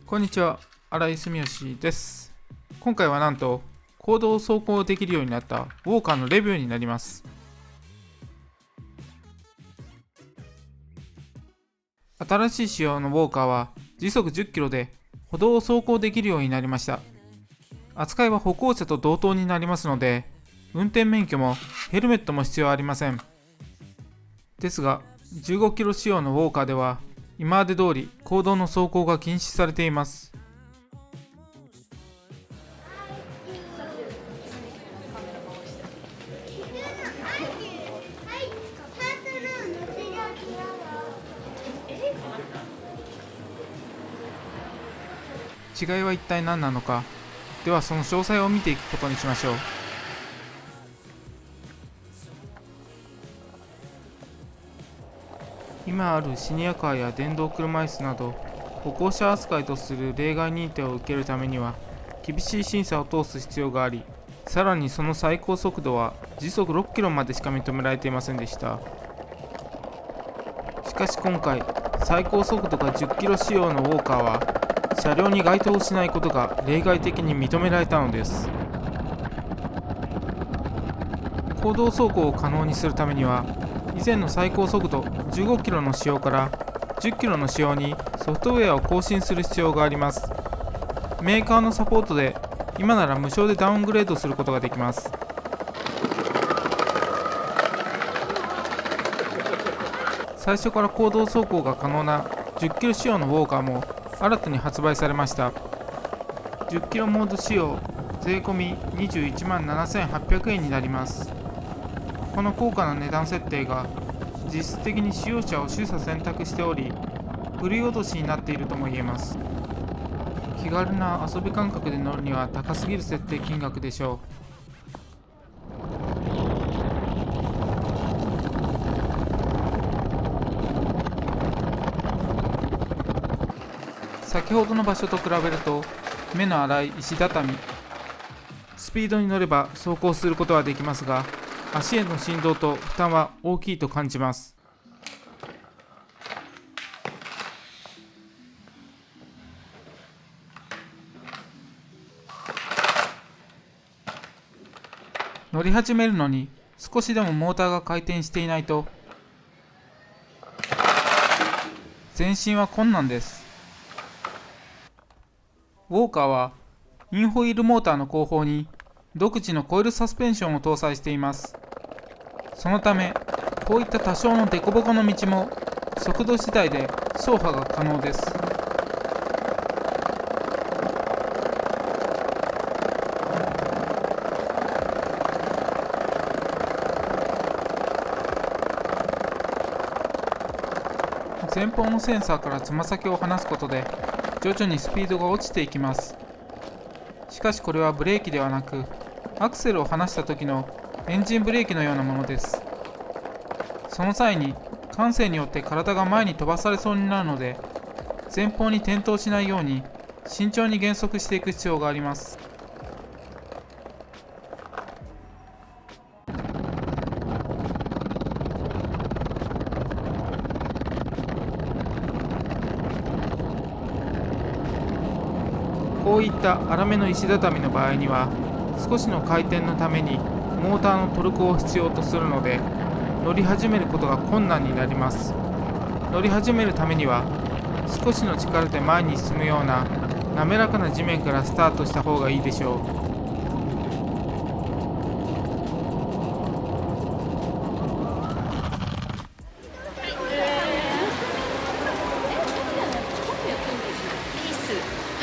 こんにちは、新井住吉です。今回はなんと公道を走行できるようになったウォーカーのレビューになります。新しい仕様のウォーカーは時速10キロで歩道を走行できるようになりました。扱いは歩行者と同等になりますので、運転免許もヘルメットも必要ありません。ですが、15キロ仕様のウォーカーでは今まで通り公道の走行が禁止されています。違いは一体何なのか。ではその詳細を見ていくことにしましょう。今あるシニアカーや電動車椅子など歩行者扱いとする例外認定を受けるためには厳しい審査を通す必要があり、さらにその最高速度は時速6キロまでしか認められていませんでした。しかし今回、最高速度が10キロ仕様のウォーカーは車両に該当しないことが例外的に認められたのです。公道走行を可能にするためには、以前の最高速度15キロの仕様から10キロの仕様にソフトウェアを更新する必要があります。メーカーのサポートで今なら無償でダウングレードすることができます。最初から公道走行が可能な10キロ仕様のウォーカーも新たに発売されました。10キロモード仕様、税込み21万7800円になります。この高価な値段設定が実質的に使用者を取捨選択しており、振り落としになっているとも言えます。気軽な遊び感覚で乗るには高すぎる設定金額でしょう。先ほどの場所と比べると目の粗い石畳、スピードに乗れば走行することはできますが、足への振動と負担は大きいと感じます。乗り始めるのに少しでもモーターが回転していないと前進は困難です。ウォーカーはインホイールモーターの後方に独自のコイルサスペンションを搭載しています。そのためこういった多少の凸凹の道も速度次第で走破が可能です。前方のセンサーからつま先を離すことで徐々にスピードが落ちていきます。しかしこれはブレーキではなくアクセルを離した時のエンジンブレーキのようなものです。その際に慣性によって体が前に飛ばされそうになるので、前方に転倒しないように慎重に減速していく必要があります。こういった粗めの石畳の場合には少しの回転のためにモーターのトルクを必要とするので、乗り始めることが困難になります。乗り始めるためには少しの力で前に進むような滑らかな地面からスタートした方がいいでしょう。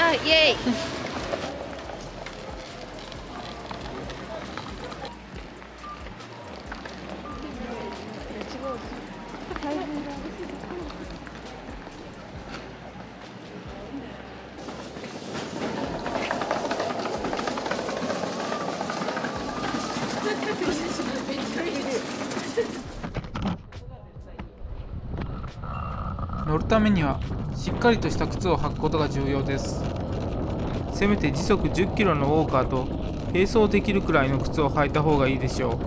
あ、イエイ。乗るためにはしっかりとした靴を履くことが重要です。せめて時速10キロのウォーカーと並走できるくらいの靴を履いた方がいいでしょう。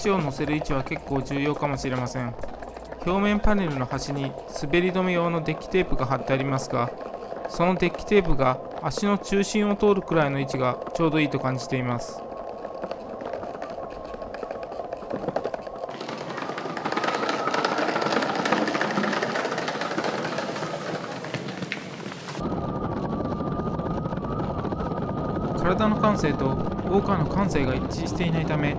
足を乗せる位置は結構重要かもしれません。表面パネルの端に滑り止め用のデッキテープが貼ってありますが、そのデッキテープが足の中心を通るくらいの位置がちょうどいいと感じています。体の感性とウォーカーの感性が一致していないため、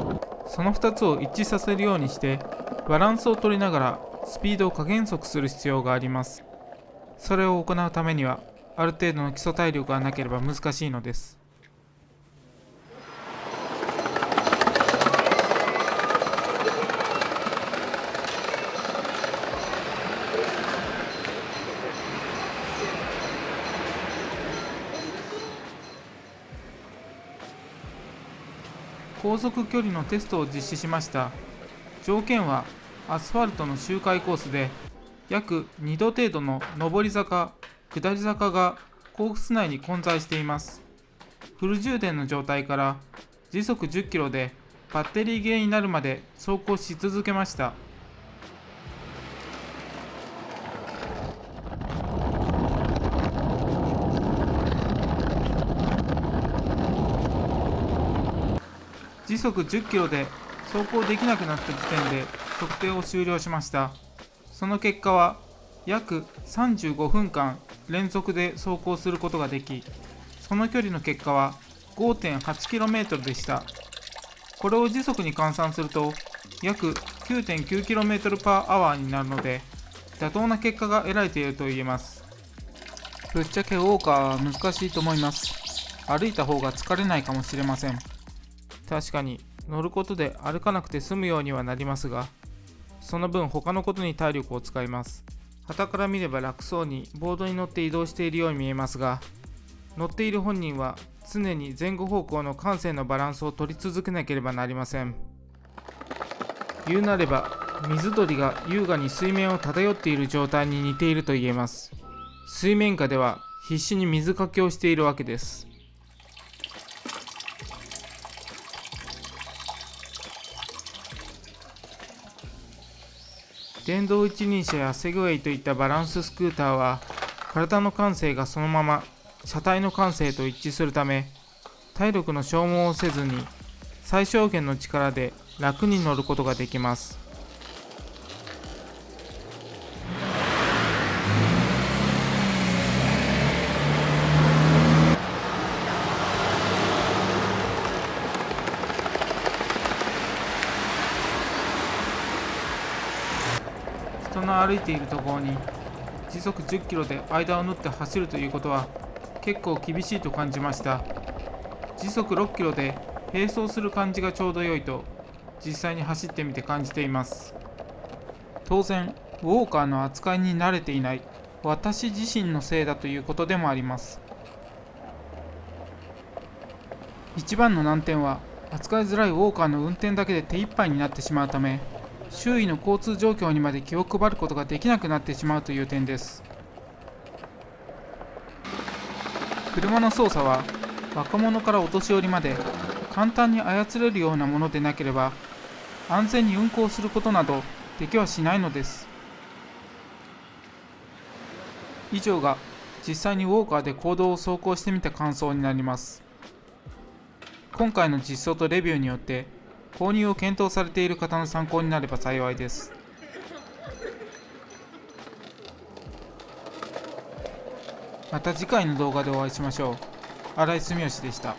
その2つを一致させるようにしてバランスを取りながらスピードを加減速する必要があります。それを行うためにはある程度の基礎体力がなければ難しいのです。航続距離のテストを実施しました。条件はアスファルトの周回コースで、約2度程度の上り坂、下り坂がコース内に混在しています。フル充電の状態から時速10キロでバッテリー切れになるまで走行し続けました。時速10キロで走行できなくなった時点で測定を終了しました。その結果は約35分間連続で走行することができ、その距離の結果は 5.8km でした。これを時速に換算すると約 9.9km/h になるので、妥当な結果が得られていると言えます。ぶっちゃけウォーカーは難しいと思います。歩いた方が疲れないかもしれません。確かに乗ることで歩かなくて済むようにはなりますが、その分他のことに体力を使います。傍から見れば楽そうにボードに乗って移動しているように見えますが、乗っている本人は常に前後方向の感性のバランスを取り続けなければなりません。言うなれば水鳥が優雅に水面を漂っている状態に似ていると言えます。水面下では必死に水かけをしているわけです。電動一輪車やセグウェイといったバランススクーターは、体の感性がそのまま車体の感性と一致するため、体力の消耗をせずに最小限の力で楽に乗ることができます。人の歩いているところに時速10キロで間を縫って走るということは結構厳しいと感じました。時速6キロで並走する感じがちょうど良いと実際に走ってみて感じています。当然ウォーカーの扱いに慣れていない私自身のせいだということでもあります。一番の難点は扱いづらいウォーカーの運転だけで手一杯になってしまうため、周囲の交通状況にまで気を配ることができなくなってしまうという点です。車の操作は若者からお年寄りまで簡単に操れるようなものでなければ安全に運行することなどできはしないのです。以上が実際にウォーカーで公道を走行してみた感想になります。今回の実装とレビューによって購入を検討されている方の参考になれば幸いです。また次回の動画でお会いしましょう。新井住吉でした。